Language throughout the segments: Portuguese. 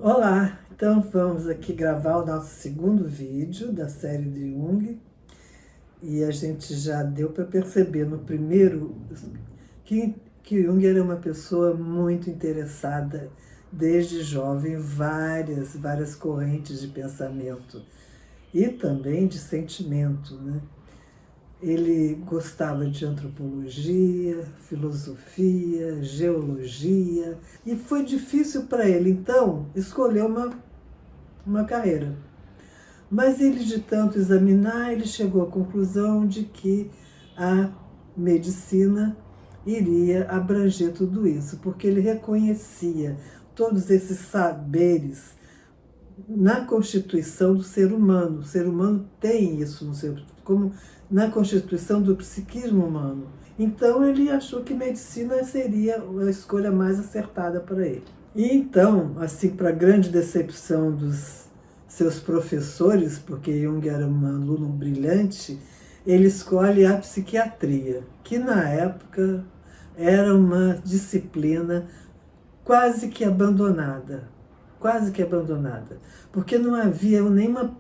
Olá, então vamos aqui gravar o nosso segundo vídeo da série de Jung e a gente já deu para perceber no primeiro que Jung era uma pessoa muito interessada desde jovem em várias correntes de pensamento e também de sentimento, né? Ele gostava de antropologia, filosofia, geologia, e foi difícil para ele, então, escolher uma carreira. Mas ele, de tanto examinar, ele chegou à conclusão de que a medicina iria abranger tudo isso, porque ele reconhecia todos esses saberes na constituição do ser humano. O ser humano tem isso no seu, como na constituição do psiquismo humano. Então ele achou que medicina seria a escolha mais acertada para ele. E então, assim, para grande decepção dos seus professores, porque Jung era um aluno brilhante, ele escolhe a psiquiatria, que na época era uma disciplina quase que abandonada, porque não havia nenhuma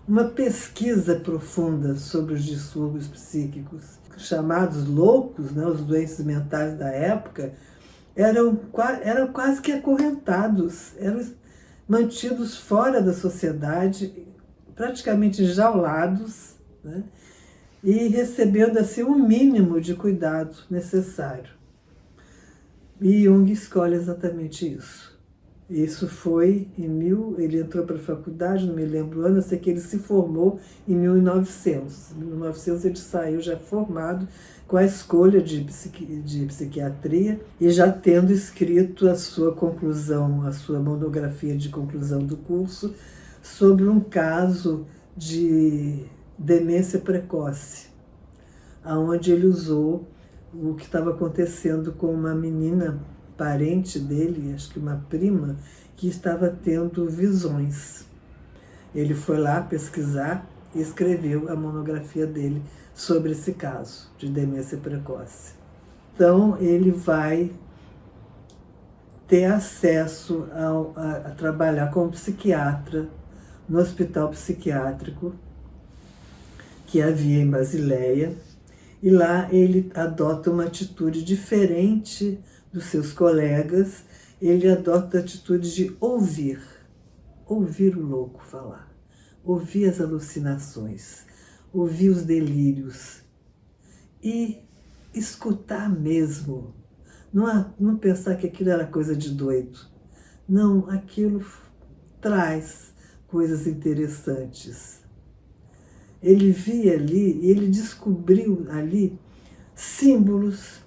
uma pesquisa profunda sobre os distúrbios psíquicos. Chamados loucos, né, os doentes mentais da época, eram quase que acorrentados, eram mantidos fora da sociedade, praticamente enjaulados, né, e recebendo assim o mínimo de cuidado necessário. E Jung escolhe exatamente isso. Isso foi ele entrou para a faculdade, não me lembro o ano, eu sei que ele se formou em 1900. Em 1900 ele saiu já formado com a escolha de psiquiatria e já tendo escrito a sua conclusão, a sua monografia de conclusão do curso sobre um caso de demência precoce, onde ele usou o que estava acontecendo com uma menina parente dele, acho que uma prima, que estava tendo visões. Ele foi lá pesquisar e escreveu a monografia dele sobre esse caso de demência precoce. Então ele vai ter acesso a trabalhar como psiquiatra no hospital psiquiátrico que havia em Basileia, e lá ele adota uma atitude diferente dos seus colegas. Ele adota a atitude de ouvir o louco falar, ouvir as alucinações, ouvir os delírios e escutar mesmo. Não pensar que aquilo era coisa de doido. Não, aquilo traz coisas interessantes. Ele via ali, ele descobriu ali símbolos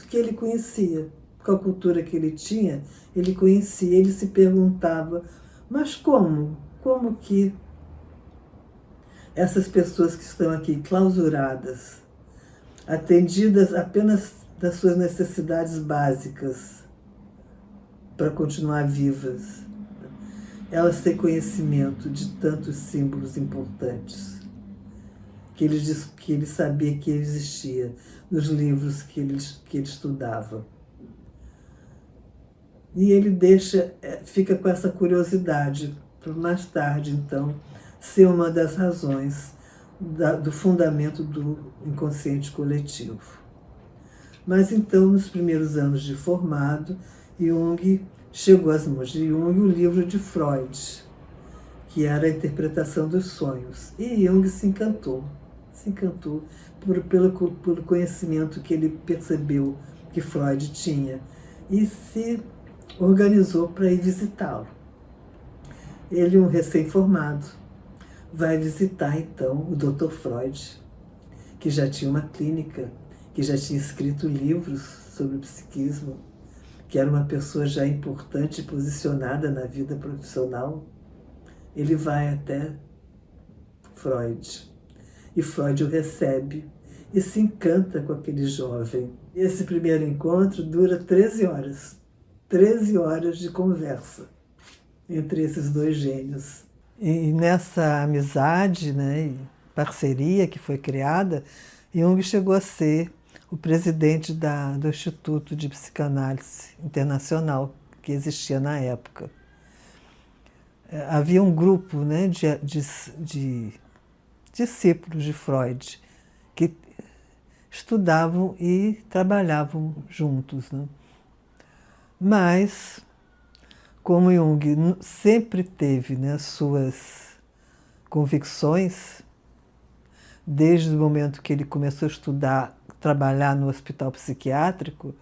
que ele conhecia. Com a cultura que ele tinha, ele conhecia, ele se perguntava, mas como? Como que essas pessoas que estão aqui clausuradas, atendidas apenas das suas necessidades básicas para continuar vivas, elas têm conhecimento de tantos símbolos importantes que ele sabia que existia nos livros que ele estudava. E ele fica com essa curiosidade para mais tarde, então, ser uma das razões do fundamento do inconsciente coletivo. Mas então, nos primeiros anos de formado, Jung chegou às mãos de Jung o livro de Freud, que era a interpretação dos sonhos. E Jung se encantou pelo conhecimento que ele percebeu que Freud tinha e se organizou para ir visitá-lo. Ele, um recém-formado, vai visitar então o Dr. Freud, que já tinha uma clínica, que já tinha escrito livros sobre psiquismo, que era uma pessoa já importante e posicionada na vida profissional. Ele vai até Freud, e Freud o recebe e se encanta com aquele jovem. Esse primeiro encontro dura 13 horas de conversa entre esses dois gênios. E nessa amizade, né, e parceria que foi criada, Jung chegou a ser o presidente do Instituto de Psicanálise Internacional, que existia na época. Havia um grupo, né, de discípulos de Freud que estudavam e trabalhavam juntos, né? Mas, como Jung sempre teve, né, suas convicções, desde o momento que ele começou a estudar, trabalhar no hospital psiquiátrico,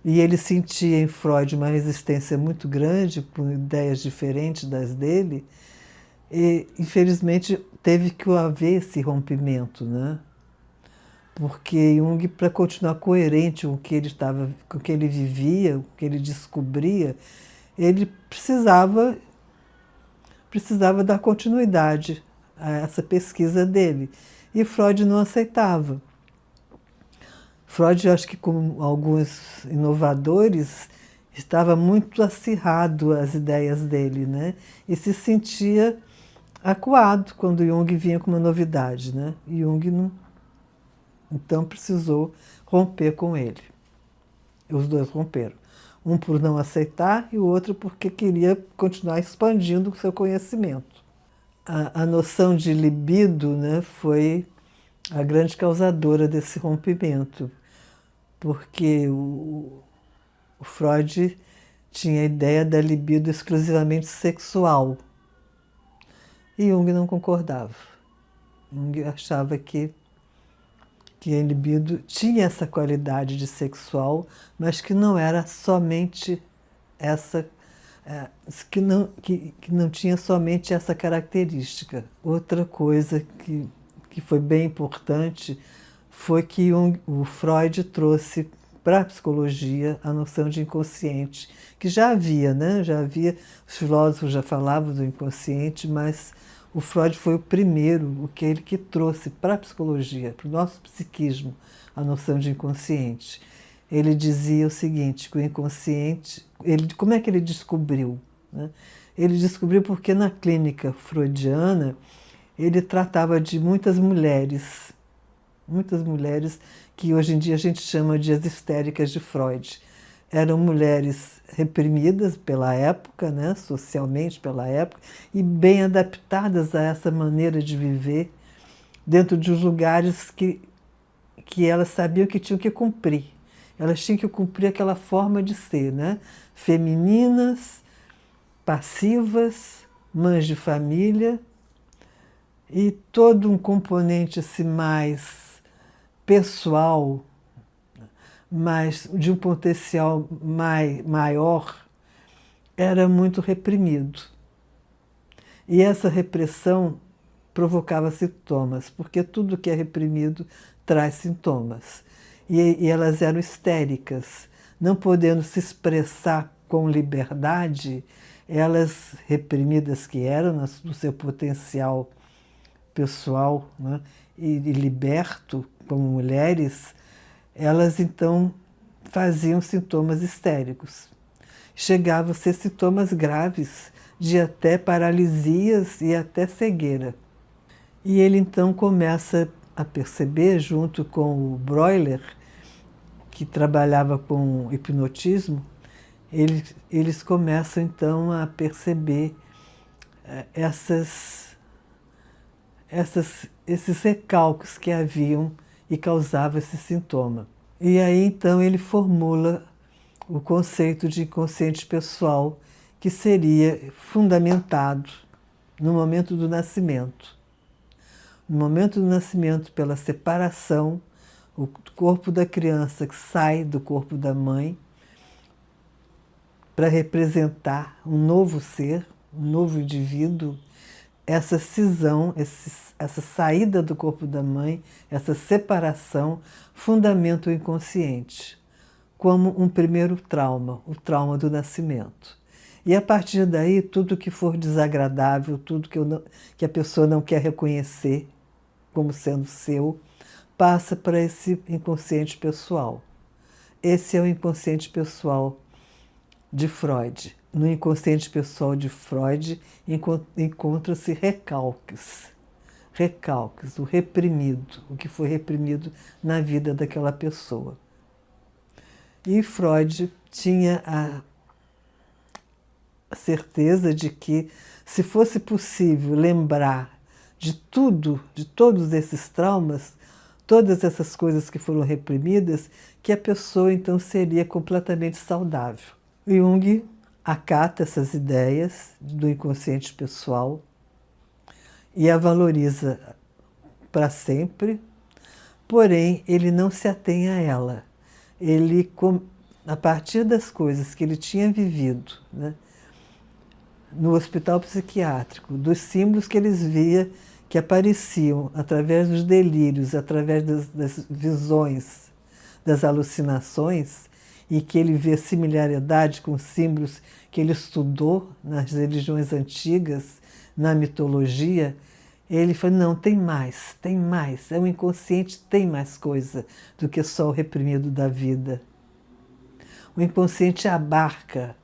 e ele sentia em Freud uma resistência muito grande por ideias diferentes das dele, e infelizmente teve que haver esse rompimento, né? Porque Jung, para continuar coerente com o que ele estava, com o que ele vivia, o que ele descobria, ele precisava dar continuidade a essa pesquisa dele. E Freud não aceitava. Freud, acho que como alguns inovadores, estava muito acirrado às ideias dele, né? E se sentia acuado quando Jung vinha com uma novidade, né? E Jung não, então precisou romper com ele. Os dois romperam. Um por não aceitar e o outro porque queria continuar expandindo o seu conhecimento. A noção de libido, né, foi a grande causadora desse rompimento, porque o Freud tinha a ideia da libido exclusivamente sexual e Jung não concordava. Jung achava que a libido tinha essa qualidade de sexual, mas que não era somente essa, que não tinha somente essa característica. Outra coisa que foi bem importante foi que o Freud trouxe para a psicologia a noção de inconsciente, que já havia, né? Já havia, os filósofos já falavam do inconsciente, mas o Freud foi o primeiro, aquele que trouxe para a psicologia, para o nosso psiquismo, a noção de inconsciente. Ele dizia o seguinte, que o inconsciente, como é que ele descobriu? Né? Ele descobriu porque na clínica freudiana ele tratava de muitas mulheres que hoje em dia a gente chama de as histéricas de Freud. Eram mulheres reprimidas pela época, né, socialmente pela época, e bem adaptadas a essa maneira de viver dentro de lugares que elas sabiam que tinham que cumprir. Elas tinham que cumprir aquela forma de ser, né? Femininas, passivas, mães de família, e todo um componente assim, mais pessoal, mas de um potencial maior, era muito reprimido. E essa repressão provocava sintomas, porque tudo que é reprimido traz sintomas. E elas eram histéricas, não podendo se expressar com liberdade, elas, reprimidas que eram, no seu potencial pessoal, né, e liberto como mulheres, elas então faziam sintomas histéricos. Chegavam a ser sintomas graves, de até paralisias e até cegueira. E ele então começa a perceber, junto com o Breuer, que trabalhava com hipnotismo, eles começam então a perceber esses recalques que haviam e causavam esse sintoma. E aí então ele formula o conceito de inconsciente pessoal, que seria fundamentado no momento do nascimento. No momento do nascimento, pela separação, o corpo da criança que sai do corpo da mãe para representar um novo ser, um novo indivíduo, essa cisão, essa saída do corpo da mãe, essa separação, fundamenta o inconsciente, como um primeiro trauma, o trauma do nascimento. E a partir daí, tudo que for desagradável, tudo que a pessoa não quer reconhecer como sendo seu, passa para esse inconsciente pessoal. Esse é o inconsciente pessoal de Freud. No inconsciente pessoal de Freud encontra-se recalques, o reprimido, o que foi reprimido na vida daquela pessoa. E Freud tinha certeza de que, se fosse possível lembrar de tudo, de todos esses traumas, todas essas coisas que foram reprimidas, que a pessoa então seria completamente saudável. Jung acata essas ideias do inconsciente pessoal e a valoriza para sempre, porém ele não se atém a ela. Ele, a partir das coisas que ele tinha vivido, né, no hospital psiquiátrico, dos símbolos que eles via que apareciam através dos delírios, através das visões, das alucinações, e que ele vê similaridade com símbolos que ele estudou nas religiões antigas, na mitologia, ele falou, não, tem mais, é o inconsciente, tem mais coisa do que só o reprimido da vida. O inconsciente abarca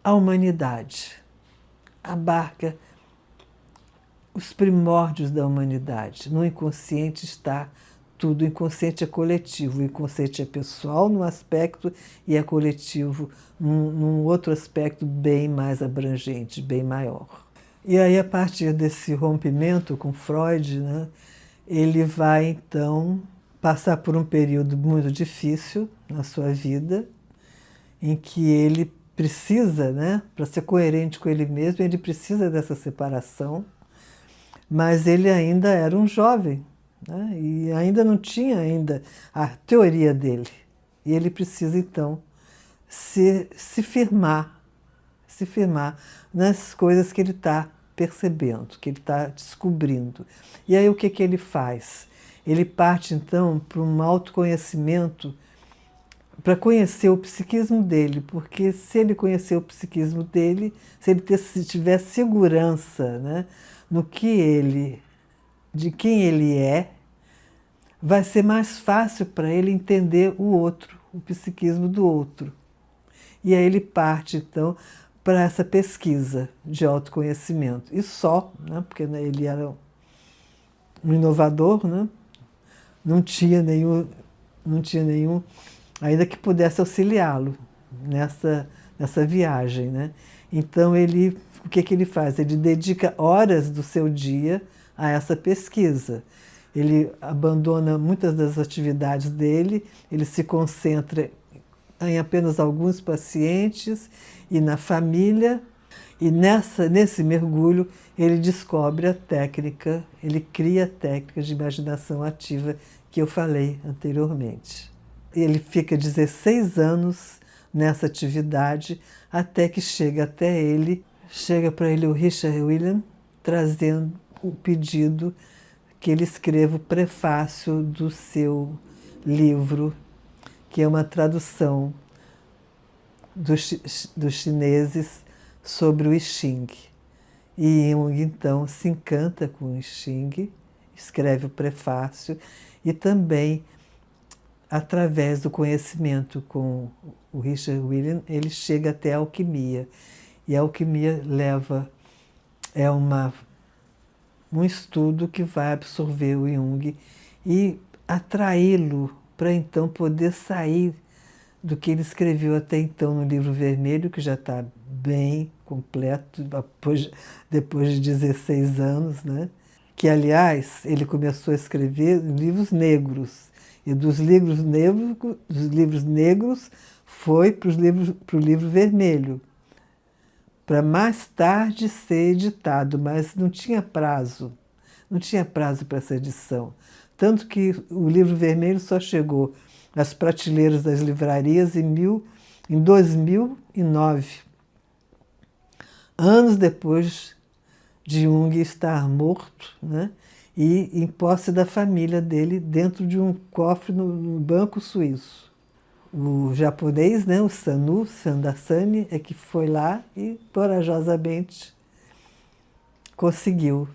a humanidade, abarca os primórdios da humanidade. No inconsciente está tudo. O inconsciente é coletivo, o inconsciente é pessoal num aspecto e é coletivo num outro aspecto bem mais abrangente, bem maior. E aí, a partir desse rompimento com Freud, né, ele vai então passar por um período muito difícil na sua vida, em que ele precisa, né, para ser coerente com ele mesmo, ele precisa dessa separação, mas ele ainda era um jovem, né, e ainda não tinha a teoria dele. E ele precisa, então, se firmar nas coisas que ele está percebendo, que ele está descobrindo. E aí o que ele faz? Ele parte, então, para um autoconhecimento, para conhecer o psiquismo dele, porque se ele conhecer o psiquismo dele, se ele tiver segurança, né, de quem ele é, vai ser mais fácil para ele entender o outro, o psiquismo do outro. E aí ele parte, então, para essa pesquisa de autoconhecimento. E só, né, porque ele era um inovador, né, não tinha nenhum ainda que pudesse auxiliá-lo nessa viagem, né? Então, o que ele faz? Ele dedica horas do seu dia a essa pesquisa. Ele abandona muitas das atividades dele, ele se concentra em apenas alguns pacientes e na família, e nesse mergulho ele descobre a técnica, ele cria a técnica de imaginação ativa que eu falei anteriormente. Ele fica 16 anos nessa atividade, até que chega para ele o Richard Whelan, trazendo o pedido que ele escreva o prefácio do seu livro, que é uma tradução dos chineses sobre o I Ching. E Jung, então, se encanta com o I Ching, escreve o prefácio e também, através do conhecimento com o Richard Whelan, ele chega até a alquimia. E a alquimia é um estudo que vai absorver o Jung e atraí-lo para então poder sair do que ele escreveu até então no Livro Vermelho, que já está bem completo, depois de 16 anos, né? Que, aliás, ele começou a escrever livros negros. E dos livros negros foi para o Livro Vermelho, para mais tarde ser editado, mas não tinha prazo para essa edição. Tanto que o Livro Vermelho só chegou às prateleiras das livrarias em 2009, anos depois de Jung estar morto, né? E em posse da família dele, dentro de um cofre no Banco Suíço. O japonês, né, o Sandasani, é que foi lá e corajosamente conseguiu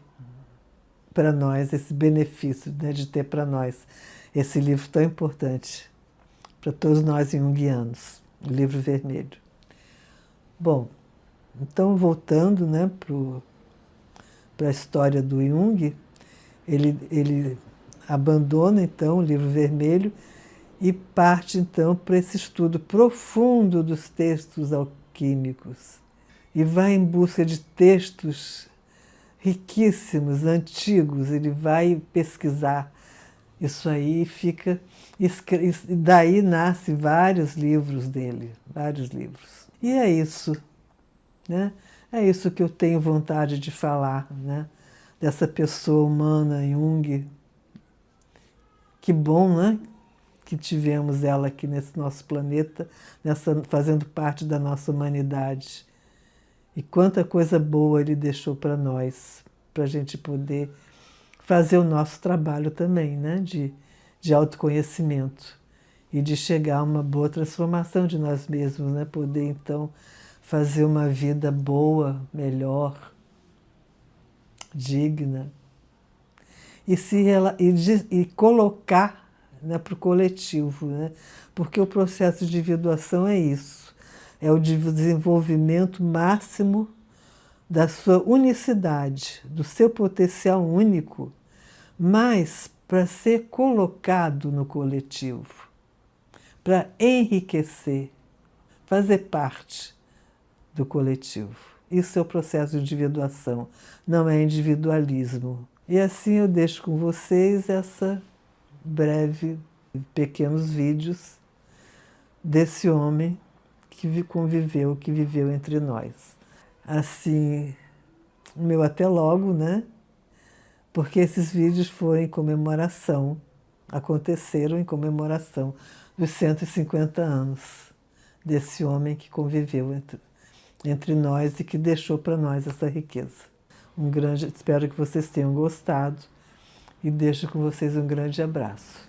para nós esse benefício, né, de ter para nós esse livro tão importante para todos nós junguianos, o Livro Vermelho. Bom, então, voltando, né, para a história do Jung, ele abandona então o Livro Vermelho e parte então para esse estudo profundo dos textos alquímicos e vai em busca de textos riquíssimos, antigos. Ele vai pesquisar isso aí e fica. E daí nasce vários livros dele, vários livros. E é isso, né? É isso que eu tenho vontade de falar, né? Dessa pessoa humana, Jung. Que bom, né? Que tivemos ela aqui nesse nosso planeta, fazendo parte da nossa humanidade. E quanta coisa boa ele deixou para nós, para a gente poder fazer o nosso trabalho também, né? De autoconhecimento e de chegar a uma boa transformação de nós mesmos, né? Poder, então, fazer uma vida boa, melhor, digna. E colocar, né, para o coletivo, né? Porque o processo de individuação é isso, é o desenvolvimento máximo da sua unicidade, do seu potencial único, mas para ser colocado no coletivo, para enriquecer, fazer parte do coletivo. Isso é o processo de individuação, não é individualismo. E assim eu deixo com vocês essa pequenos vídeos desse homem que conviveu, que viveu entre nós. Assim, meu até logo, né? Porque esses vídeos foram em comemoração, aconteceram em comemoração dos 150 anos desse homem que conviveu entre nós e que deixou para nós essa riqueza. Espero que vocês tenham gostado e deixo com vocês um grande abraço.